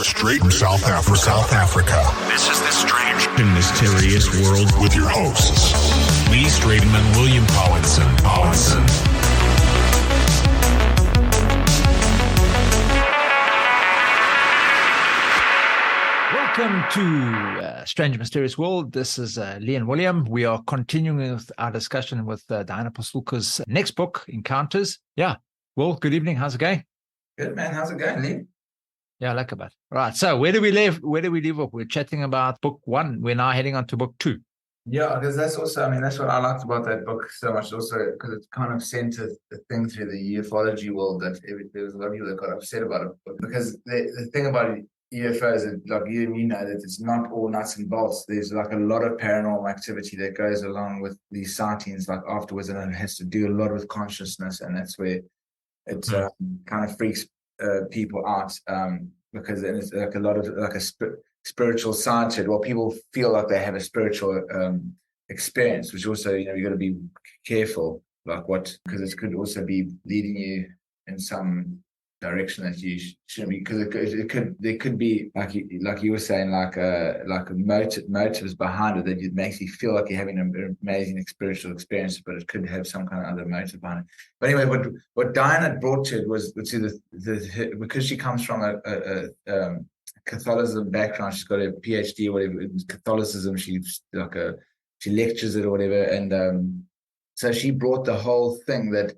Straight from South Africa. This is the strange and mysterious world with your hosts, Lee Stratum and William Collinson. Welcome to Strange Mysterious World. This is Lee and William. We are continuing with our discussion with DW Pasulka's next book, Encounters. Yeah. Well, good evening. How's it going? Good, man. How's it going, Lee? Yeah, I like it. Right. So where do we leave off? We're chatting about book one. We're now heading on to book two. Yeah, because that's also, that's what I liked about that book so much also, because it kind of centers the thing through the ufology world that there was a lot of people that got upset about it. Because the thing about UFOs, is like you know that it's not all nuts and bolts. There's like a lot of paranormal activity that goes along with these sightings, like afterwards, and it has to do a lot with consciousness, and that's where it kind of freaks people out, because it's like a lot of like a spiritual side to it. Well, people feel like they have a spiritual experience, which also, you got to be careful, like because it could also be leading you in some direction that you shouldn't be, because there could be like you were saying, like motives behind it that makes you feel like you're having an amazing spiritual experience, but it could have some kind of other motive behind it. But anyway, what Diana brought to it was to because she comes from a Catholicism background. She's got a PhD or whatever in Catholicism. She lectures it or whatever, and so she brought the whole thing that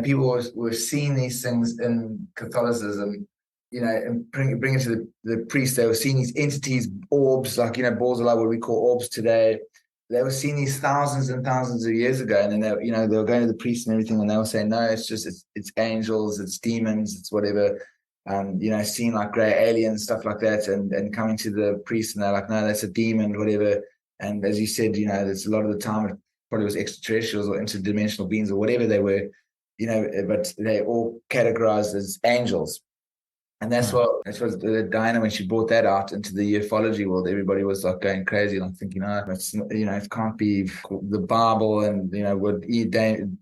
people were seeing these things in Catholicism, and bring it to the priest. They were seeing these entities, orbs, like balls of light, what we call orbs today. They were seeing these thousands and thousands of years ago, and then they were going to the priest and everything, and they were saying, no, it's angels, it's demons, it's whatever. Seeing like grey aliens, stuff like that, and coming to the priest, and they're like, no, that's a demon, whatever. And as you said, there's a lot of the time it probably was extraterrestrials or interdimensional beings or whatever they were, but they all categorized as angels. And that's what Diana, when she brought that out into the ufology world, everybody was like going crazy, like thinking, it can't be the Bible and, with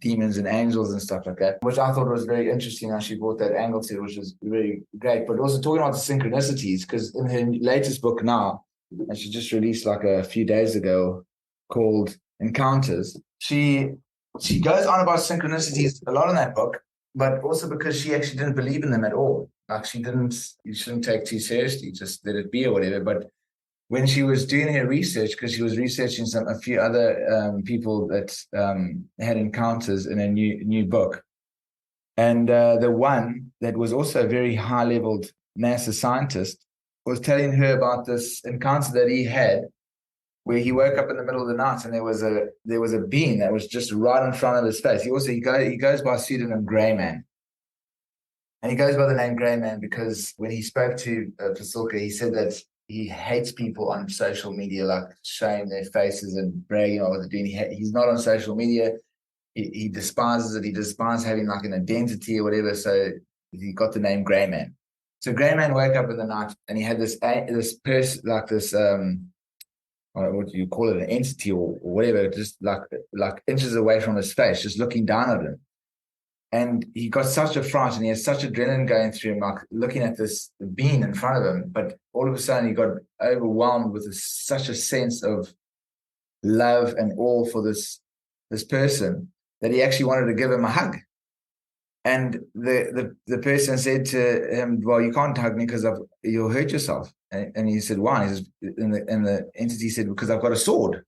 demons and angels and stuff like that, which I thought was very interesting how she brought that angle to it, which was really great. But also talking about the synchronicities, because in her latest book now, and she just released like a few days ago, called Encounters, she goes on about synchronicities a lot in that book, but also because she actually didn't believe in them at all. Like you shouldn't take too seriously, just let it be or whatever. But when she was doing her research, because she was researching a few other people that had encounters in a new book, and the one that was also a very high-leveled NASA scientist was telling her about this encounter that he had, where he woke up in the middle of the night and there was a being that was just right in front of his face. He goes by pseudonym Grey Man. And he goes by the name Grey Man because when he spoke to Pasulka, he said that he hates people on social media, like showing their faces and bragging about what they're doing. He's not on social media. He despises it. He despises having like an identity or whatever. So he got the name Grey Man. So Grey Man woke up in the night and he had this person, like this, what do you call it, an entity or whatever, just like inches away from his face, just looking down at him. And he got such a fright and he had such adrenaline going through him, like looking at this being in front of him. But all of a sudden he got overwhelmed with such a sense of love and awe for this person that he actually wanted to give him a hug. And the person said to him, well, you can't hug me because you'll hurt yourself. And he said, why? And the entity said, because I've got a sword.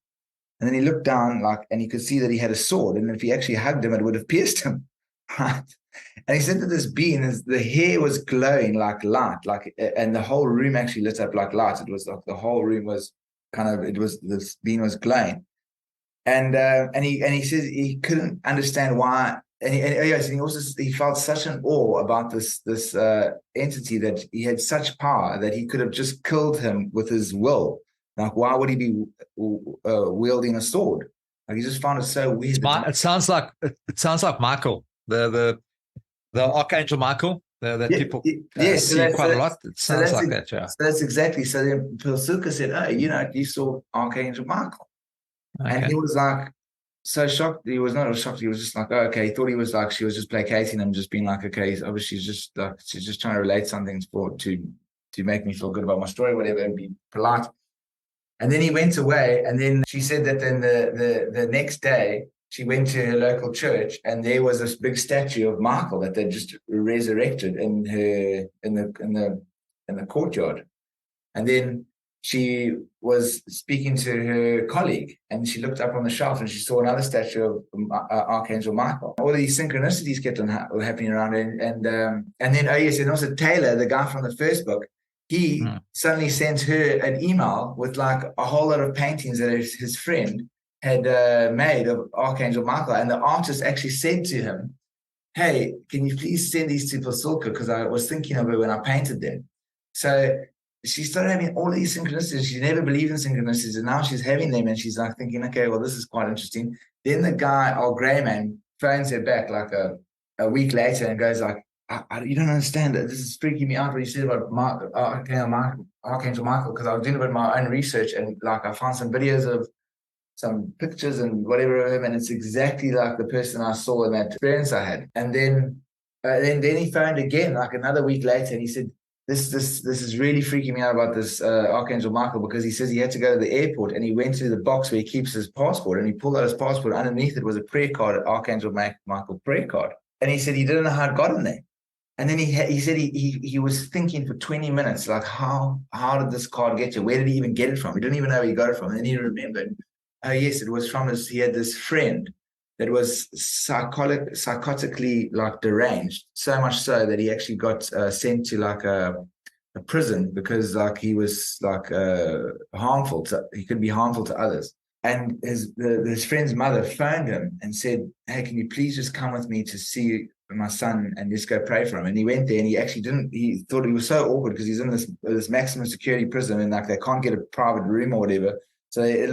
And then he looked down and he could see that he had a sword. And if he actually hugged him, it would have pierced him. Right. And he said that this being, the hair was glowing like light, and the whole room actually lit up like light. It was like the whole room was this being was glowing. And he says he couldn't understand why. And he felt such an awe about this entity, that he had such power that he could have just killed him with his will. Like, why would he be wielding a sword? Like, he just found it so weird. It sounds like Michael, the Archangel Michael, that people see quite a lot. It sounds like that, yeah. So that's exactly. So then Pasulka said, "Oh, you saw Archangel Michael," and he was like, so shocked. He was not shocked. He was just like, oh, okay. He thought he was like, she was just placating him, just being like, okay, obviously she's just trying to relate something to make me feel good about my story, whatever, and be polite. And then he went away, and then she said that then the next day she went to her local church, and there was this big statue of Michael that they just resurrected in the courtyard. And then she was speaking to her colleague, and she looked up on the shelf, and she saw another statue of Archangel Michael. All these synchronicities kept on happening around, and then and also Taylor, the guy from the first book, he suddenly sent her an email with like a whole lot of paintings that his friend had made of Archangel Michael, and the artist actually said to him, "Hey, can you please send these to Pasulka, because I was thinking of it when I painted them." So she started having all these synchronicities. She never believed in synchronicities, and now she's having them, and she's like thinking, okay, well, this is quite interesting. Then the guy, our grey man, phones her back like a week later and goes like, you don't understand it. This is freaking me out what you said about Archangel Michael, because I was doing a bit of my own research, and like I found some videos of some pictures and whatever of him, and it's exactly like the person I saw in that experience I had. And then he phoned again like another week later, and he said, This is really freaking me out about this Archangel Michael, because he says he had to go to the airport, and he went to the box where he keeps his passport, and he pulled out his passport. Underneath it was a prayer card, Archangel Michael prayer card. And he said he didn't know how it got in there. And then he said he was thinking for 20 minutes, like, how did this card get you? Where did he even get it from? He didn't even know where he got it from. And then he remembered, oh yes, it was from he had this friend that was psychotically like deranged, so much so that he actually got sent to like a prison, because like he was like he could be harmful to others. And his friend's mother phoned him and said, hey, can you please just come with me to see my son and just go pray for him? And he went there, and he actually he thought he was so awkward because he's in this maximum security prison, and like they can't get a private room or whatever. So they're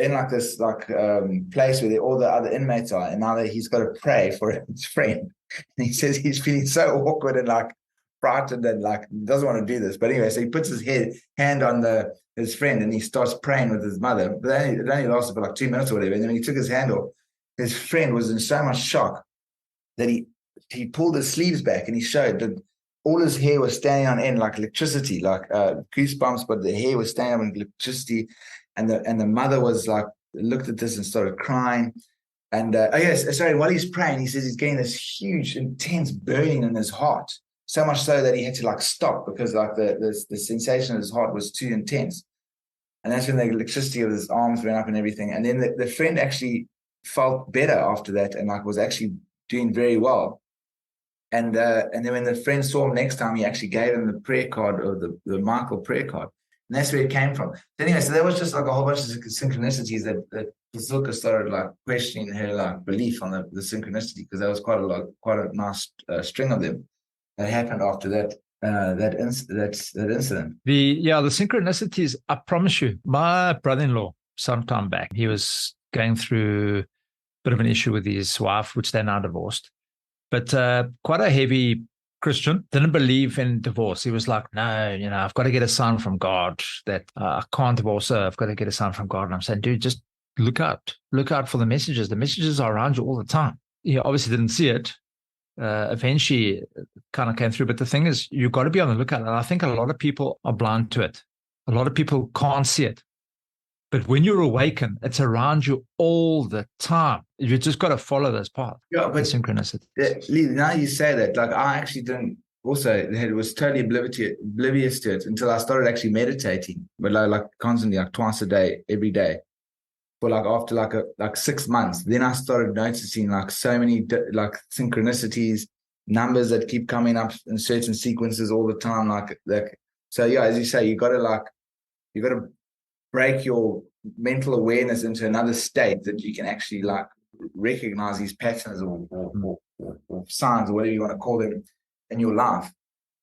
in like this place where all the other inmates are, and now that he's got to pray for his friend. And he says he's feeling so awkward and like frightened and like doesn't want to do this. But anyway, so he puts his hand on his friend, and he starts praying with his mother. But it only lasted for like 2 minutes or whatever. And then when he took his hand off, his friend was in so much shock that he pulled his sleeves back, and he showed that all his hair was standing on end like electricity, like goosebumps, but the hair was standing on electricity. And the mother was like, looked at this and started crying. And while he's praying, he says he's getting this huge, intense burning in his heart, so much so that he had to like stop, because like the sensation of his heart was too intense. And that's when the electricity of his arms went up and everything. And then the friend actually felt better after that, and like was actually doing very well. And then when the friend saw him next time, he actually gave him the prayer card, or the Michael prayer card. And that's where it came from. So anyway, so there was just like a whole bunch of synchronicities that Pasulka started like questioning her like belief on the synchronicity, because there was quite a nice string of them that happened after that incident. The synchronicities, I promise you, my brother-in-law sometime back, he was going through a bit of an issue with his wife, which they're now divorced, but quite a heavy Christian, didn't believe in divorce. He was like, no, I've got to get a sign from God that I can't divorce her. I've got to get a sign from God. And I'm saying, dude, just look out for the messages. The messages are around you all the time. He obviously didn't see it. Eventually it kind of came through. But the thing is, you've got to be on the lookout. And I think a lot of people are blind to it. A lot of people can't see it. But when you're awakened, it's around you all the time. You just got to follow those paths. Yeah, but synchronicity. Now you say that, like I actually didn't. Also, it was totally oblivious to it until I started actually meditating, but like constantly, like twice a day, every day, for like after like 6 months. Then I started noticing like so many like synchronicities, numbers that keep coming up in certain sequences all the time. So yeah, as you say, you got to break your mental awareness into another state that you can actually like recognize these patterns or signs or whatever you want to call them in your life.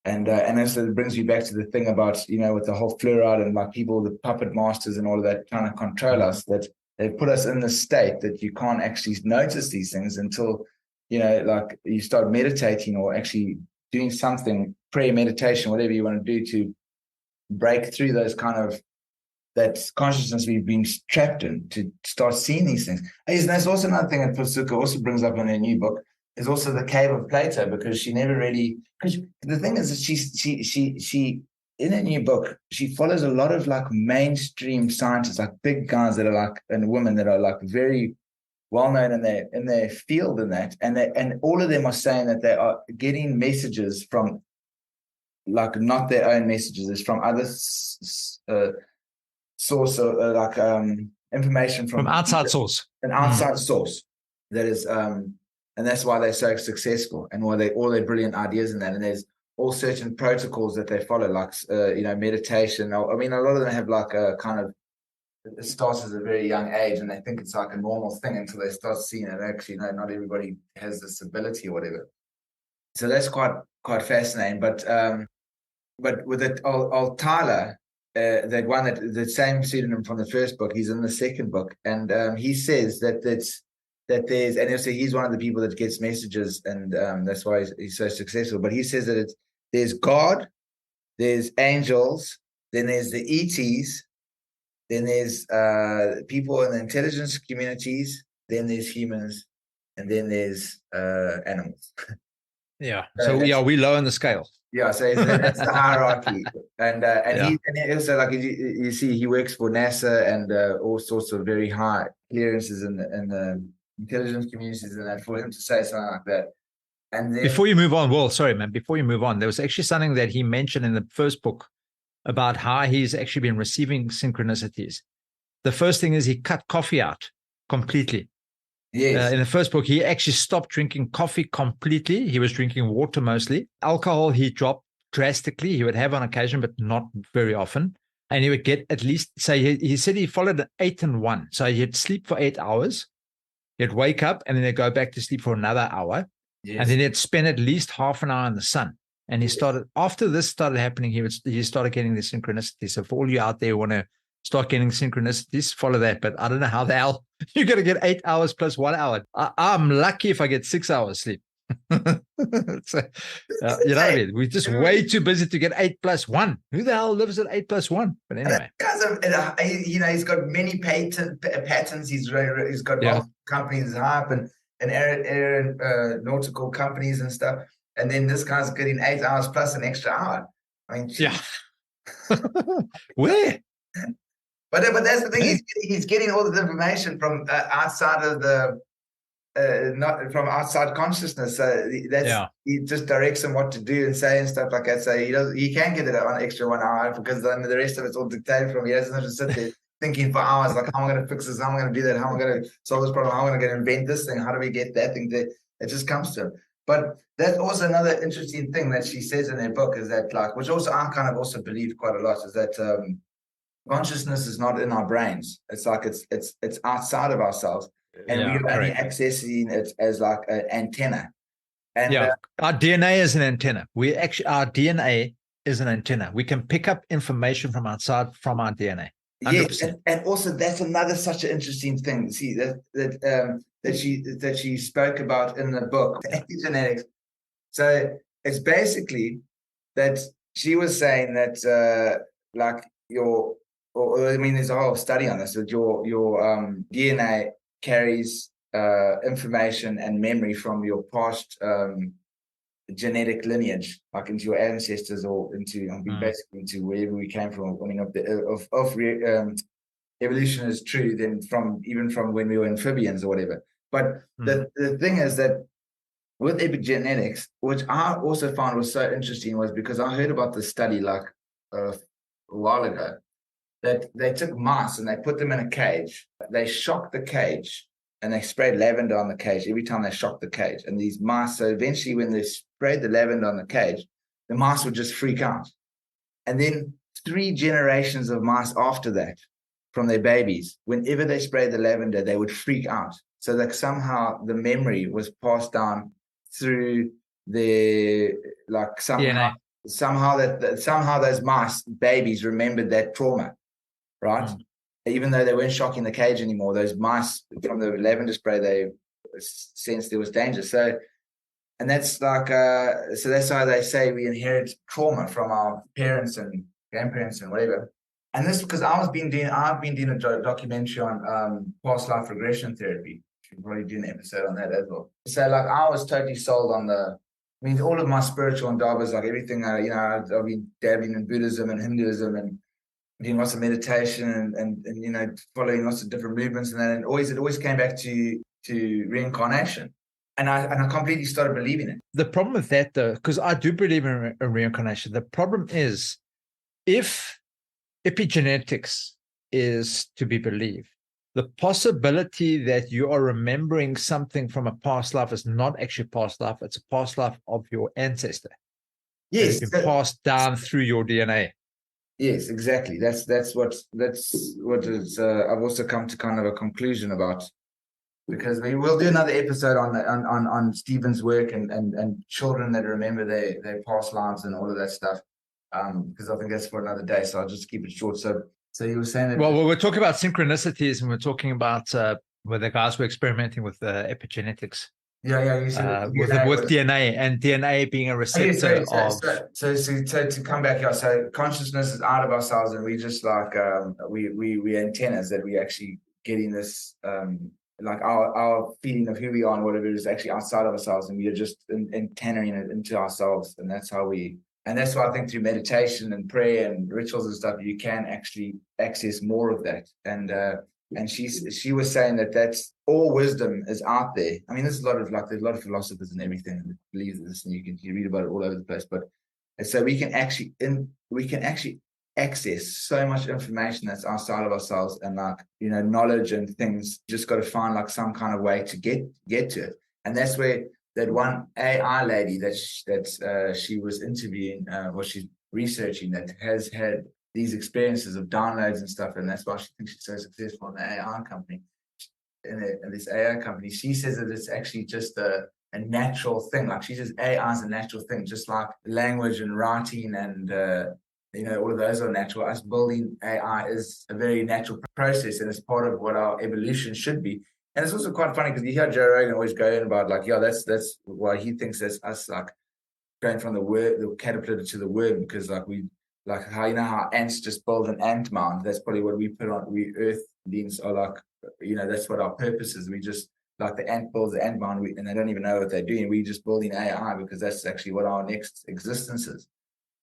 And so it brings you back to the thing about, with the whole fluoride and like people, the puppet masters and all of that trying to control us, that they put us in this state that you can't actually notice these things until, like you start meditating or actually doing something, prayer, meditation, whatever you want to do to break through those kind of that consciousness we've been trapped in, to start seeing these things. And that's also another thing that Pasulka also brings up in her new book, is also the cave of Plato, because she never really, because the thing is that she in a new book, she follows a lot of like mainstream scientists, like big guys that are like, and women that are like very well known in their field and that, and all of them are saying that they are getting messages from like not their own messages, it's from other source of information from outside source, an outside source that is and that's why they're so successful and why they all their brilliant ideas in that. And there's all certain protocols that they follow, like meditation. I mean, a lot of them have like a kind of, it starts at a very young age and they think it's like a normal thing until they start seeing it. Actually, no, not everybody has this ability or whatever. So that's quite fascinating. But with it, old Tyler, that one, that the same pseudonym from the first book, he's in the second book, and he says that there's, and also he's one of the people that gets messages, and that's why he's so successful. But he says that there's God, there's angels, then there's the ETs, then there's people in the intelligence communities, then there's humans, and then there's animals. Yeah. So we're low on the scale. Yeah, so that's the hierarchy, and he also, like you see, he works for NASA and all sorts of very high clearances in the intelligence communities, and that for him to say something like that. And then, before you move on, before you move on, there was actually something that he mentioned in the first book about how he's actually been receiving synchronicities. The first thing is he cut coffee out completely. yes, in the first book, he actually stopped drinking coffee completely. He was drinking water mostly. Alcohol, he dropped drastically. He would have on occasion, but not very often. And he would get at least, say, he said he followed an 8 and 1. So he'd sleep for 8 hours. He'd wake up and then he'd go back to sleep for another hour. yes. And then he'd spend at least half an hour in the sun. And he started, after this started happening, he started getting the synchronicity. So for all you out there who want to start getting synchronicities, follow that. But I don't know how the hell you're going to get 8 hours plus 1 hour. I'm lucky if I get 6 hours sleep. So, you know what I mean? We're just way too busy to get 8 plus 1. Who the hell lives at 8 plus 1? But anyway. He's got many patents. He's got multiple companies, Hype and aeronautical companies and stuff. And then this guy's getting 8 hours plus an extra hour. I mean, yeah. Where? But that's the thing. He's getting all this information from outside of the, not from outside consciousness. So he just directs him what to do and say and stuff like that. So he can get it on extra 1 hour because then the rest of it's all dictated from him. He doesn't have to sit there thinking for hours, like, how am I going to fix this? How am I going to do that? How am I going to solve this problem? How am I going to invent this thing? How do we get that thing? It just comes to him. But that's also another interesting thing that she says in her book is that, like, which also I kind of also believe quite a lot, is that consciousness is not in our brains. It's like it's outside of ourselves, and we're only accessing it as like an antenna. And our DNA is an antenna. Our DNA is an antenna. We can pick up information from outside from our DNA. 100%. Yes, and also that's another such an interesting thing. See that she spoke about in the book, epigenetics. So it's basically that she was saying that like there's a whole study on this, that your DNA carries information and memory from your past genetic lineage, like into your ancestors or into basically into wherever we came from. I mean, evolution is true, then even from when we were amphibians or whatever. But the thing is that with epigenetics, which I also found was so interesting, was because I heard about this study like a while ago, that they took mice and they put them in a cage. They shocked the cage and they sprayed lavender on the cage every time they shocked the cage. And these mice, so eventually when they sprayed the lavender on the cage, the mice would just freak out. And then 3 generations of mice after that, from their babies, whenever they sprayed the lavender, they would freak out. So that somehow the memory was passed down through their, like, somehow those mice babies remembered that trauma, right? Even though they weren't shocking the cage anymore, those mice from the lavender spray, they sensed there was danger. So, and that's like, so that's why they say we inherit trauma from our parents and grandparents and whatever. And this because I've been doing a documentary on past life regression therapy. Should probably do an episode on that as well. So like I was totally sold on I mean, all of my spiritual endeavors, like everything, I've been dabbling in Buddhism and Hinduism and doing lots of meditation and following lots of different movements, and then it always came back to reincarnation, and I completely started believing it. The problem with that, though, because I do believe in reincarnation, the problem is if epigenetics is to be believed, the possibility that you are remembering something from a past life is not actually past life; it's a past life of your ancestor. Yes, it's been passed down through your DNA. Yes, exactly. That's what is. I've also come to kind of a conclusion about, because we will do another episode on Stephen's work and children that remember their past lives and all of that stuff. Because I think that's for another day. So I'll just keep it short. So you were saying that. Well, we're talking about synchronicities, and we're talking about where the guys were experimenting with epigenetics. Yeah. You said with DNA and DNA being a receptor of. So to come back here, so consciousness is out of ourselves, and we just like we antennas that we actually getting this like our feeling of who we are and whatever is actually outside of ourselves, and we are just antennaing it into ourselves, and that's how we. And that's why I think through meditation and prayer and rituals and stuff, you can actually access more of that. And she was saying that that's all wisdom is out there. I mean, there's a lot of philosophers and everything that believe this, and you read about it all over the place. But so we can actually access so much information that's outside of ourselves, and knowledge and things. You just got to find like some kind of way to get to it. And that's where that one AI lady that she was interviewing, or she's researching, that has had these experiences of downloads and stuff, and that's why she thinks she's so successful in the AI company. In this AI company, she says that it's actually just a natural thing. Like she says, AI is a natural thing, just like language and writing and all of those are natural. Us building AI is a very natural process, and it's part of what our evolution should be. And it's also quite funny because you hear Joe Rogan always going about like, yeah, that's why he thinks that's us like going from the caterpillar to the worm, because like how ants just build an ant mound. That's probably what we put on. We earth beings are like, that's what our purpose is. We just like the ant builds the ant mound, and they don't even know what they're doing. We're just building AI because that's actually what our next existence is.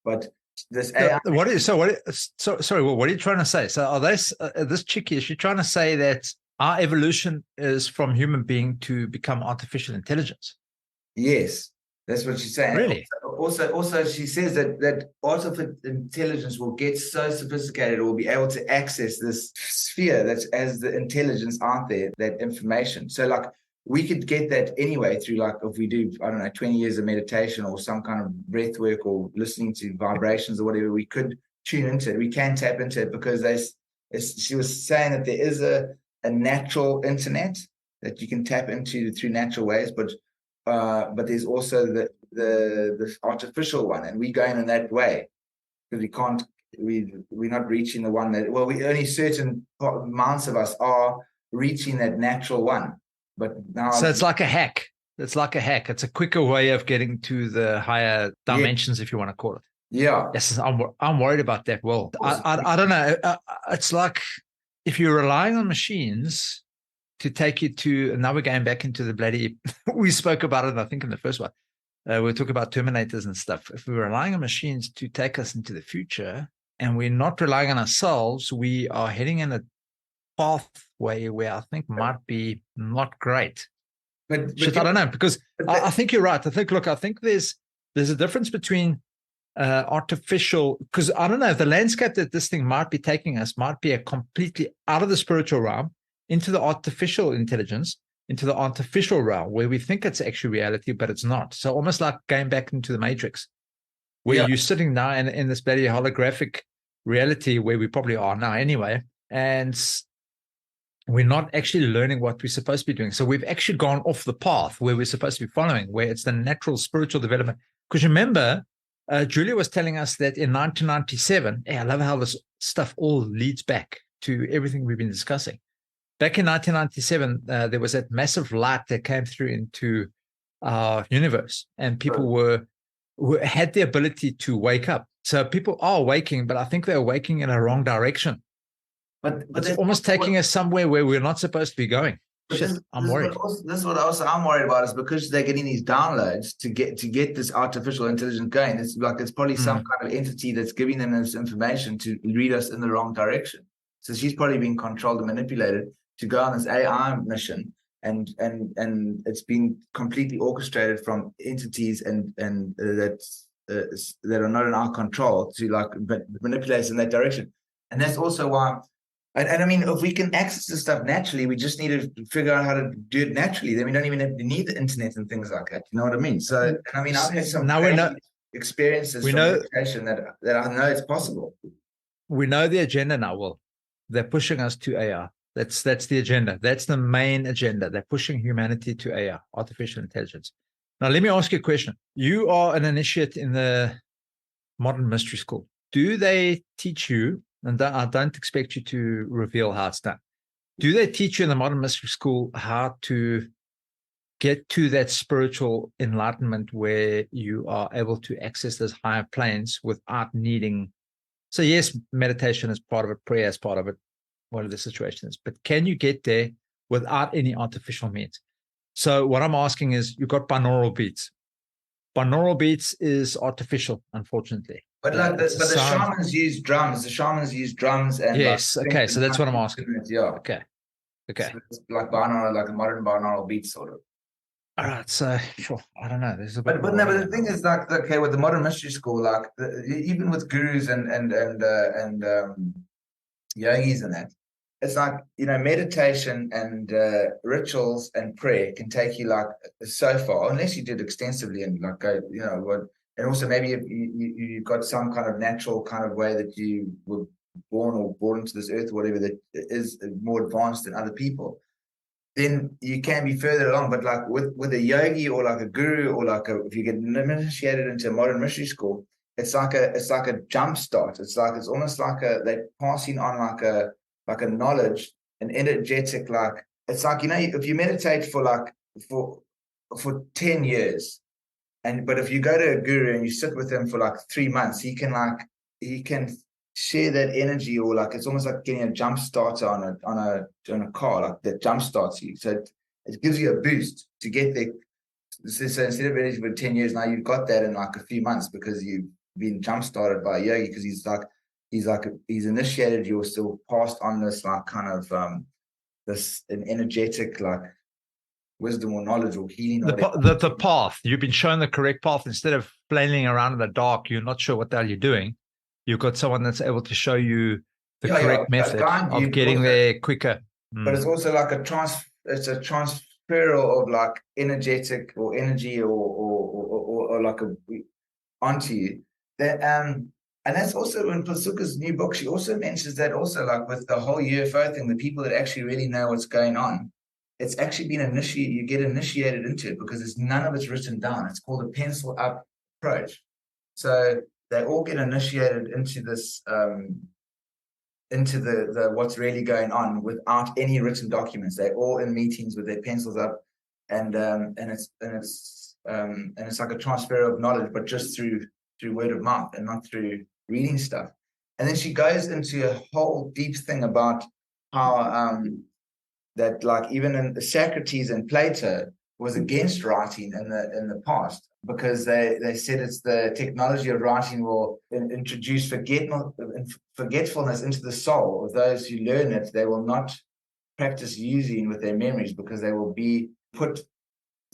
But this AI. What are you trying to say? So this chickie, is she trying to say that our evolution is from human being to become artificial intelligence? Yes, that's what she's saying. Really? Also, she says that artificial intelligence will get so sophisticated, it will be able to access this sphere that's as the intelligence out there, that information. So like we could get that anyway through, like, if we do, 20 years of meditation or some kind of breath work or listening to vibrations or whatever, we could tune into it. We can tap into it because she was saying that there is a natural internet that you can tap into through natural ways, but there's also the artificial one, and we're going in that way because we're not reaching the one that, we only certain amounts of us are reaching that natural one. But now, so it's like a hack. It's a quicker way of getting to the higher dimensions, if you want to call it. Yeah. Yes, I'm worried about that world. I don't know. It's like if you're relying on machines to take you to, now we're going back into the bloody, we spoke about it, I think, in the first one. We're talking about Terminators and stuff. If we're relying on machines to take us into the future and we're not relying on ourselves, we are heading in a pathway where I think might be not great. But I don't know, because I think you're right. I think there's a difference between artificial, because I don't know if the landscape that this thing might be taking us might be a completely out of the spiritual realm into the artificial intelligence, into the artificial realm where we think it's actually reality, but it's not. So almost like going back into the Matrix, where you're sitting now in this bloody holographic reality where we probably are now anyway, and we're not actually learning what we're supposed to be doing. So we've actually gone off the path where we're supposed to be following, where it's the natural spiritual development. Because remember, Julia was telling us that in 1997, I love how this stuff all leads back to everything we've been discussing. Back in 1997, there was that massive light that came through into our universe, and people had the ability to wake up. So people are waking, but I think they're waking in a wrong direction. But it's almost taking us somewhere where we're not supposed to be going. shit, I'm worried. This is what also I'm worried about, is because they're getting these downloads to get this artificial intelligence going. It's like it's probably some kind of entity that's giving them this information to lead us in the wrong direction. So she's probably being controlled and manipulated to go on this AI mission, and it's been completely orchestrated from entities and that are not in our control to like manipulate us in that direction. And that's also why. And I mean, if we can access this stuff naturally, we just need to figure out how to do it naturally. Then we don't even need the internet and things like that. You know what I mean? So, I mean, I've had some experiences from meditation that I know it's possible. We know the agenda now. Well, they're pushing us to AI. That's the agenda. That's the main agenda. They're pushing humanity to AI, artificial intelligence. Now, let me ask you a question. You are an initiate in the modern mystery school. Do they teach you, and I don't expect you to reveal how it's done, do they teach you in the modern mystery school how to get to that spiritual enlightenment where you are able to access those higher planes without needing? So yes, meditation is part of it, prayer is part of it, whatever the situation is, but can you get there without any artificial means? So what I'm asking is, you've got binaural beats. Binaural beats is artificial, unfortunately. But like the shamans use drums. The shamans use drums and yes, like, okay. So that's what I'm asking. Yeah. Okay. So it's like binaural, like a modern binaural beat sort of. All right. So sure. I don't know. There's a bit. But the thing is, like, okay, with the modern mystery school, like even with gurus and yogis and that, it's like, you know, meditation and rituals and prayer can take you like so far, unless you did extensively and like go, you know, what. And also maybe if you've got some kind of natural kind of way that you were born or brought into this earth or whatever that is more advanced than other people, then you can be further along. But like with a yogi or like a guru or like if you get initiated into a modern mystery school, it's like a jump start. It's almost like they're passing on like a knowledge, an energetic, like, it's like, you know, if you meditate for 10 years. But if you go to a guru and you sit with him for like 3 months, he can share that energy, or like it's almost like getting a jump starter on a car, like that jump starts you. So it gives you a boost to get there. So instead of meditating for 10 years, now you've got that in like a few months because you've been jump started by a yogi, because he's initiated you, or still passed on this like kind of an energetic like wisdom or knowledge or healing. The path. You've been shown the correct path. Instead of flailing around in the dark, you're not sure what the hell you're doing. You've got someone that's able to show you the correct method of getting there quicker. But it's also like it's a transfer of like energetic or energy or like onto you. That and that's also in Pasulka's new book. She also mentions that also, like with the whole UFO thing, the people that actually really know what's going on, it's actually been initiated. You get initiated into it because none of it's written down. It's called a pencil up approach. So they all get initiated into this, into the what's really going on without any written documents. They're all in meetings with their pencils up, and it's like a transfer of knowledge, but just through word of mouth and not through reading stuff. And then she goes into a whole deep thing about how that like even in Socrates and Plato was against writing in the past, because they said it's the technology of writing will introduce forgetfulness into the soul of those who learn it. They will not practice using with their memories, because they will be put.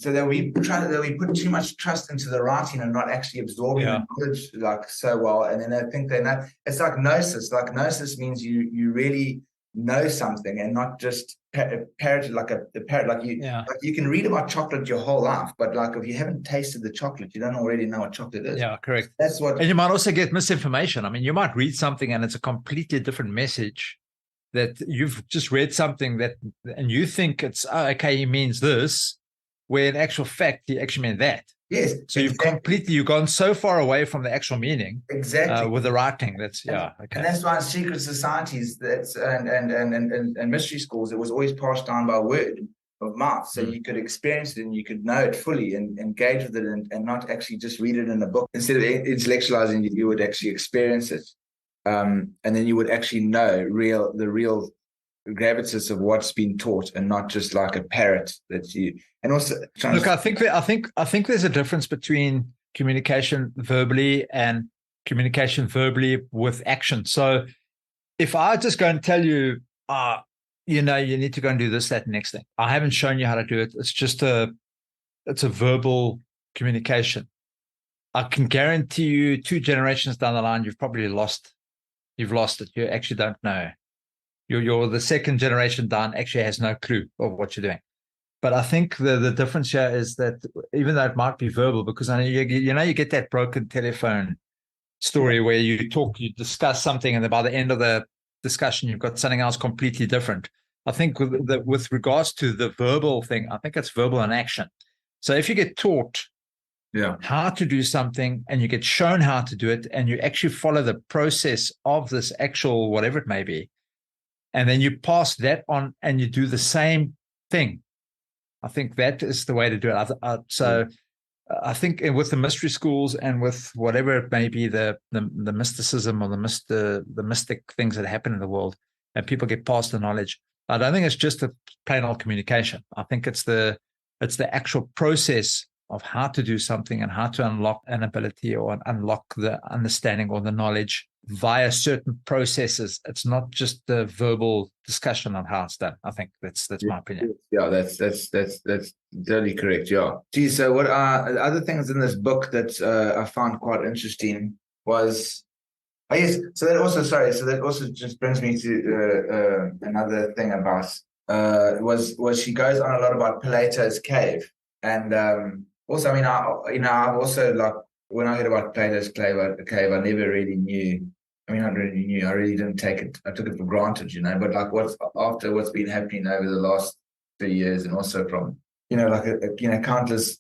So they'll be put too much trust into the writing and not actually absorbing the knowledge like so well. And then they think they know. It's like gnosis. Like gnosis means you really know something and not just parrot like a parrot. Like you can read about chocolate your whole life, but like if you haven't tasted the chocolate, you don't already know what chocolate is. Yeah, correct. That's what. And you might also get misinformation. I mean, you might read something and it's a completely different message, that you've just read something and you think it's okay, he means this, where in actual fact he actually meant that. Yes. So you've gone so far away from the actual meaning. Exactly. With the writing. That's okay. And that's why in secret societies and mystery schools, it was always passed down by word of mouth. So you could experience it and you could know it fully and engage with it and not actually just read it in a book. Instead of intellectualizing it, you would actually experience it. And then you would actually know the real gravitas of what's been taught, and not just like a parrot that you. And also, look, I think there's a difference between communication verbally and communication verbally with action. So if I just go and tell you, you need to go and do this, that, next thing, I haven't shown you how to do it. It's just it's a verbal communication. I can guarantee you 2 generations down the line, you've probably lost it. You actually don't know. You're the second generation down actually has no clue of what you're doing. But I think the difference here is that even though it might be verbal, because I know you get that broken telephone story where you discuss something, and then by the end of the discussion, you've got something else completely different. I think with regards to the verbal thing, I think it's verbal and action. So if you get taught how to do something, and you get shown how to do it, and you actually follow the process of this actual whatever it may be, and then you pass that on and you do the same thing, I think that is the way to do it. I think with the mystery schools and with whatever it may be, the mysticism or the mystic things that happen in the world, and people get past the knowledge, I don't think it's just a plain old communication. I think it's the actual process of how to do something and how to unlock an ability or unlock the understanding or the knowledge via certain processes. It's not just the verbal discussion on how it's done. I think that's my opinion. Yeah, that's totally correct. Yeah. Gee, so what are the other things in this book that I found quite interesting was, so that also just brings me to another thing about was she goes on a lot about Plato's cave, and also, I mean, I've also, like, when I heard about Plato's cave, I never really knew. I mean, I really didn't take it. I took it for granted, but like after what's been happening over the last 3 years, and also from, countless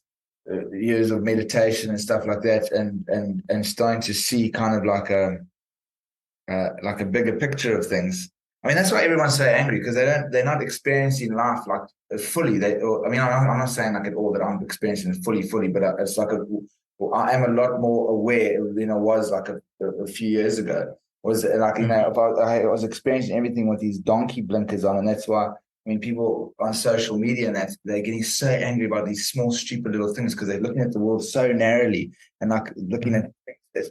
years of meditation and stuff like that, and starting to see kind of like a bigger picture of things. I mean, that's why everyone's so angry, because they're not experiencing life like fully. I'm not saying like at all that I'm experiencing it fully, but it's like I am a lot more aware than I was like a few years ago. Was like, I was experiencing everything with these donkey blinkers on, and that's why, I mean, people on social media and that, they're getting so angry about these small, stupid little things, because they're looking at the world so narrowly, and like looking at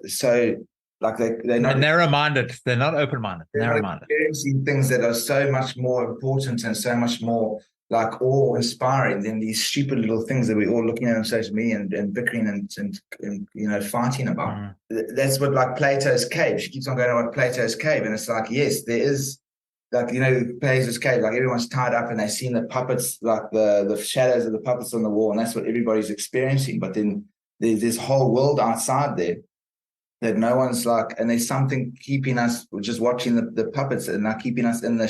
so. Like they're not narrow-minded. They're not open-minded. Narrow-minded. Experiencing things that are so much more important and so much more like awe-inspiring than these stupid little things that we're all looking at on social media and bickering and fighting about. That's what, like, Plato's cave. She keeps on going about Plato's cave, and it's like, yes, there is, like, Plato's cave. Like, everyone's tied up and they've seen the puppets, like the shadows of the puppets on the wall, and that's what everybody's experiencing. But then there's this whole world outside there that no one's like, and there's something keeping us just watching the puppets, and not keeping us in the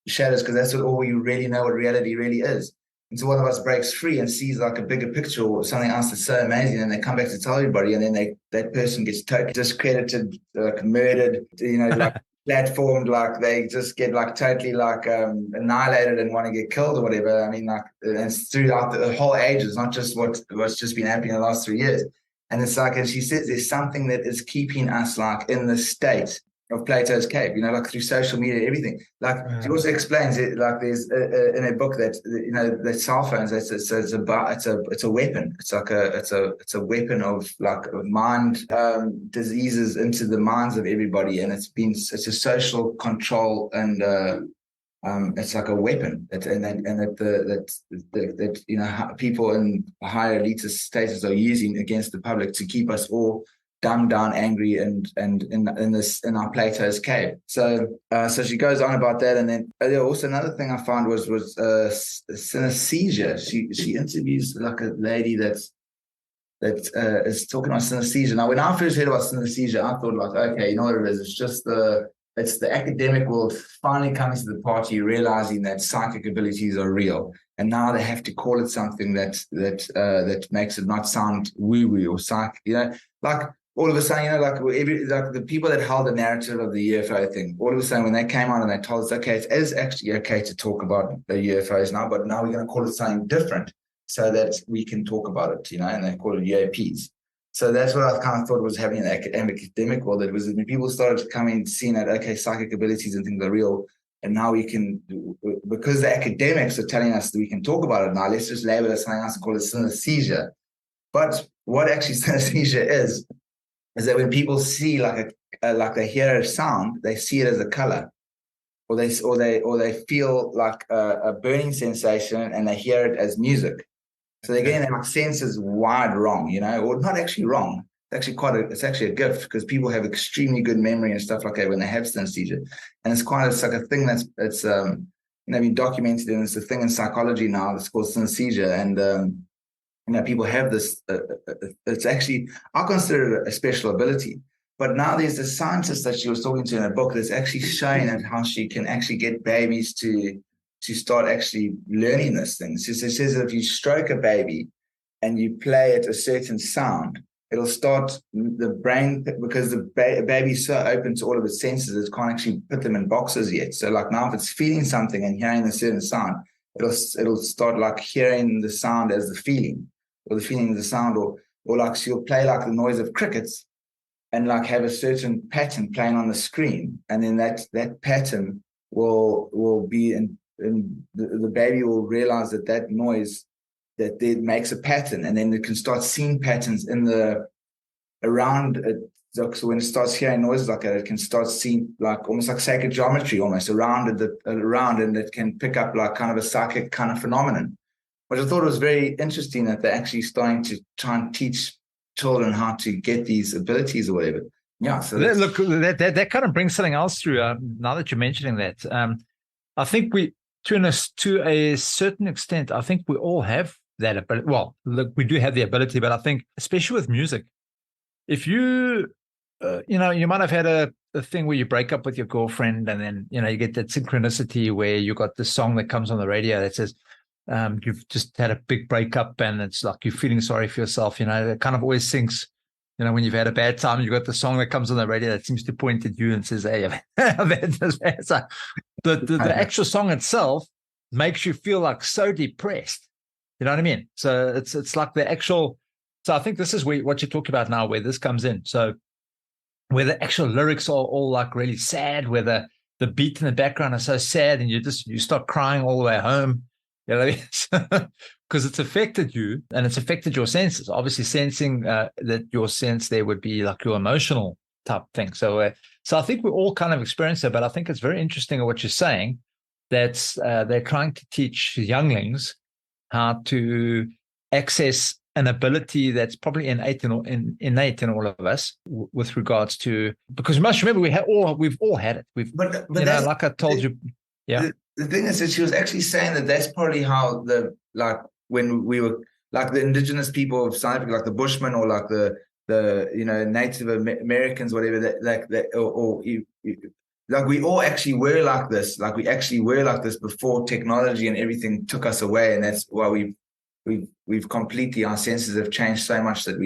shadows, because that's all we really know what reality really is. And so one of us breaks free and sees like a bigger picture or something else that's so amazing, and they come back to tell everybody, and then that person gets totally discredited, like murdered, like platformed, like they just get like totally like annihilated and want to get killed or whatever. I mean, like, and it's throughout the whole ages, not just what's just been happening in the last 3 years. And it's like, and she says there's something that is keeping us like in the state of Plato's cave, like through social media, everything. Like, she also explains it, like there's in a book that, that cell phones, it's a weapon. It's like it's a weapon of like mind diseases into the minds of everybody. And it's a social control, and it's like a weapon. That people in higher elitist status are using against the public to keep us all dumbed down, angry, and in our Plato's cave. So she goes on about that, and then also another thing I found was synesthesia. She interviews like a lady that is talking about synesthesia. Now, when I first heard about synesthesia, I thought like, okay, you know what it is? It's just it's the academic world finally coming to the party, realizing that psychic abilities are real, and now they have to call it something that makes it not sound woo-woo or psych. Like all of a sudden, like the people that held the narrative of the UFO thing, all of a sudden when they came out and they told us, okay, it is actually okay to talk about the UFOs now, but now we're going to call it something different so that we can talk about it, and they call it UAPs. So that's what I kind of thought was happening in the academic world. It was when people started coming, seeing that, okay, psychic abilities and things are real. and now we can, because the academics are telling us that we can talk about it now, let's just label it something else and call it synesthesia. But what actually synesthesia is that when people see like they hear a sound, they see it as a color, or they feel like a burning sensation and they hear it as music. So they're getting their senses wired wrong, or not actually wrong. It's actually a gift, because people have extremely good memory and stuff like that when they have synesthesia, and it's like a thing that's been documented, and it's a thing in psychology now. It's called synesthesia, and people have this. It's actually, I consider it a special ability. But now there's a scientist that she was talking to in a book that's actually showing how she can actually get babies to start actually learning this thing. So it says that if you stroke a baby and you play it a certain sound, it'll start the brain, because the baby's so open to all of its senses, it can't actually put them in boxes yet. So like now, if it's feeling something and hearing a certain sound, it'll start like hearing the sound as the feeling, or the feeling of the sound, or like she'll play like the noise of crickets and like have a certain pattern playing on the screen, and then that pattern will be in the baby will realize that noise that it makes a pattern, and then it can start seeing patterns around it. So when it starts hearing noises like that, it can start seeing like almost like sacred geometry, almost around, and it can pick up like kind of a psychic kind of phenomenon, which I thought was very interesting, that they're actually starting to try and teach children how to get these abilities or whatever. Yeah. So that kind of brings something else through. Now that you're mentioning that, I think to a certain extent, I think we all have that ability. Well, look, we do have the ability, but I think especially with music, if you you might have had a thing where you break up with your girlfriend, and then you get that synchronicity where you got the song that comes on the radio that says you've just had a big breakup, and it's like you're feeling sorry for yourself. It kind of always syncs. When you've had a bad time, you got the song that comes on the radio that seems to point at you and says, "Hey, I've had this bad time." The actual song itself makes you feel like so depressed. You know what I mean? So it's like the actual. So I think this is what you talk about now, where this comes in. So where the actual lyrics are all like really sad, where the beat in the background is so sad, and you start crying all the way home. You know what I mean? Because it's affected you, and it's affected your senses. Obviously, sensing that your sense there would be like your emotional type thing. So I think we all kind of experience it, but I think it's very interesting what you're saying, that they're trying to teach younglings how to access an ability that's probably innate in all of us, with regards to, because you must remember we've all had it. But like I told you, yeah. The thing is that she was actually saying that that's probably how when we were like the indigenous people of South Africa, like the Bushmen, or like the Native Americans, whatever, like we all actually were like this. Like we actually were like this before technology and everything took us away, and that's why we've completely, our senses have changed so much that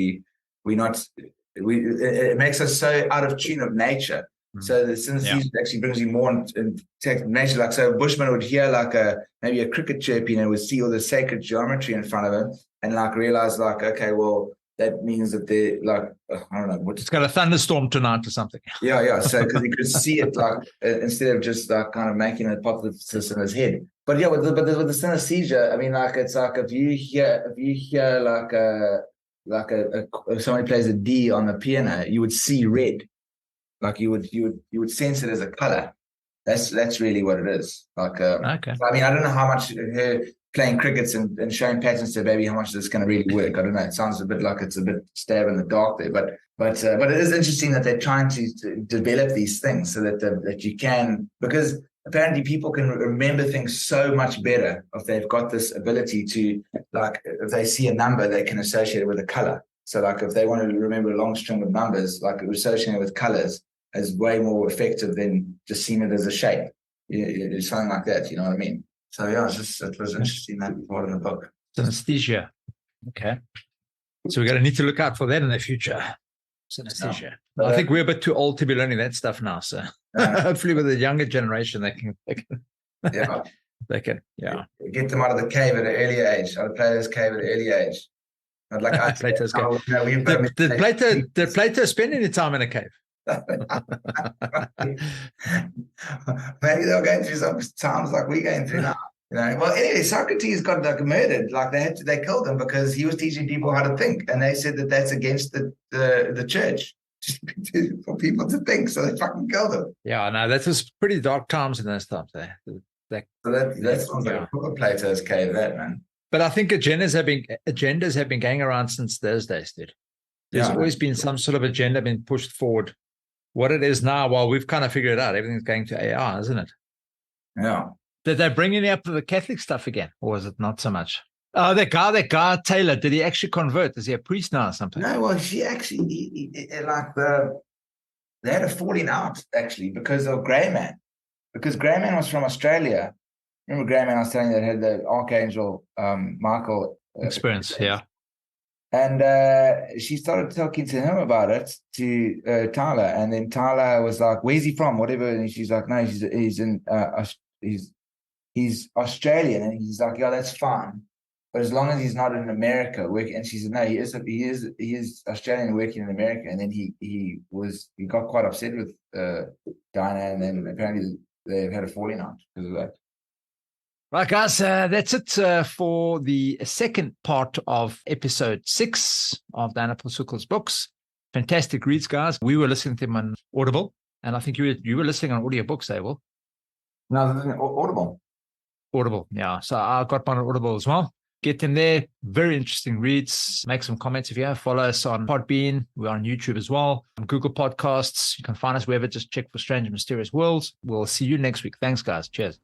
it makes us so out of tune of nature. So the synesthesia actually brings you more in nature. Like, so a Bushman would hear like maybe a cricket chirping, and would see all the sacred geometry in front of him, and like realize like, okay, well, that means that they're like, I don't know, it's got a thunderstorm tonight or something. Yeah. So because he could see it like instead of just like kind of making a hypothesis in his head. But yeah, with the synesthesia, I mean, like it's like if you hear like if somebody plays a D on the piano, you would see red. Like you would sense it as a color. That's really what it is. Like, okay. I mean, I don't know how much her playing crickets and showing patterns to a baby, how much this is going to really work. I don't know. It sounds a bit like it's a bit stab in the dark there, but it is interesting that they're trying to develop these things so that you can, because apparently people can remember things so much better if they've got this ability to, like, if they see a number, they can associate it with a color. So like if they want to remember a long string of numbers, like associating it with colors is way more effective than just seeing it as a shape. It's something like that, you know what I mean? So yeah, it was interesting, that part in the book. Synesthesia. Okay. So we're going to need to look out for that in the future. Synesthesia. No, I think we're a bit too old to be learning that stuff now. So hopefully with the younger generation, they can yeah. They can, yeah. Get them out of the cave at an earlier age. Out of Plato's cave at an early age. Not like Plato's cave. Did Plato spend any time in a cave? Maybe they were going through some times like we're going through now. Well, anyway, Socrates got like murdered. Like they killed him because he was teaching people how to think, and they said that that's against the church for people to think. So they fucking killed him. Yeah, no, that was pretty dark times in those times. So that sounds like a proper Plato's cave, that man. But I think agendas have been going around since those days, dude. There's always been some sort of agenda being pushed forward. What it is now, well, we've kind of figured it out. Everything's going to AI, isn't it? Yeah. Did they bring any up to the Catholic stuff again, or was it not so much? Oh, that guy Taylor, did he actually convert? Is he a priest now or something? No, well, she actually they had a falling out actually because of Grey Man. Because Grey Man was from Australia. Remember Grey Man I was telling you that had the Archangel Michael experience, yeah. And she started talking to him about it, to Tyler. And then Tyler was like, "Where's he from?" Whatever. And she's like, "No, he's Australian." And he's like, "Yeah, that's fine, but as long as he's not in America working." And she said, "No, he is Australian working in America." And then he got quite upset with Diana, and then apparently they've had a falling out because of that. Right, guys, that's it for the second part of episode 6 of DW Pasulka's books. Fantastic reads, guys. We were listening to them on Audible, and I think you were listening on audiobooks, Abel. No, Audible. Audible, yeah. So I got one on Audible as well. Get them there. Very interesting reads. Make some comments if you have. Follow us on Podbean. We're on YouTube as well. On Google Podcasts. You can find us wherever. Just check for Strange and Mysterious Worlds. We'll see you next week. Thanks, guys. Cheers.